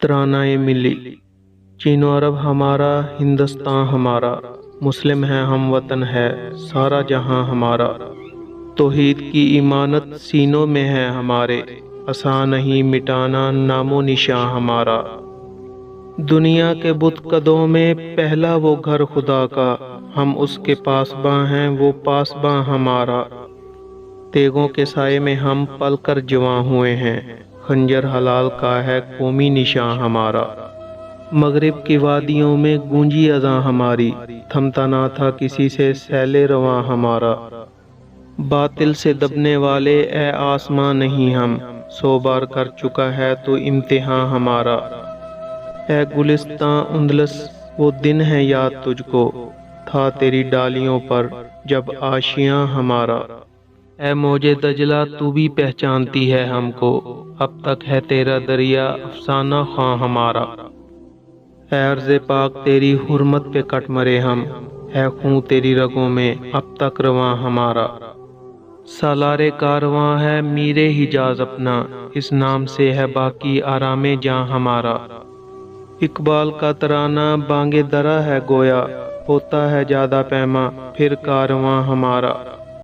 ترانۂ ملی۔ چین و عرب ہمارا، ہندوستان ہمارا، مسلم ہے ہم وطن ہے سارا جہاں ہمارا۔ توحید کی ایمانت سینوں میں ہے ہمارے، آسان نہیں مٹانا نام و نشاں ہمارا۔ دنیا کے بت قدوں میں پہلا وہ گھر خدا کا، ہم اس کے پاسباں ہیں وہ پاسباں ہمارا۔ تیغوں کے سائے میں ہم پل کر جواں ہوئے ہیں، خنجر حلال کا ہے قومی نشاں ہمارا۔ مغرب کی وادیوں میں گونجی اذاں ہماری، تھمتا نہ تھا کسی سے سیل رواں ہمارا۔ باطل سے دبنے والے اے آسماں نہیں ہم، 100 بار کر چکا ہے تو امتحاں ہمارا۔ اے گلستاں اندلس وہ دن ہے یاد تجھ کو، تھا تیری ڈالیوں پر جب آشیاں ہمارا۔ اے موج دجلہ تو بھی پہچانتی ہے ہم کو، اب تک ہے تیرا دریا افسانہ خواں ہمارا۔ اے ارض پاک تیری حرمت پہ کٹ مرے ہم، ہے خون تیری رگوں میں اب تک رواں ہمارا۔ سالار کارواں ہے میر حجاز اپنا، اس نام سے ہے باقی آرام جاں ہمارا۔ اقبال کا ترانہ بانگ درا ہے گویا، ہوتا ہے زیادہ پیماں پھر کارواں ہمارا۔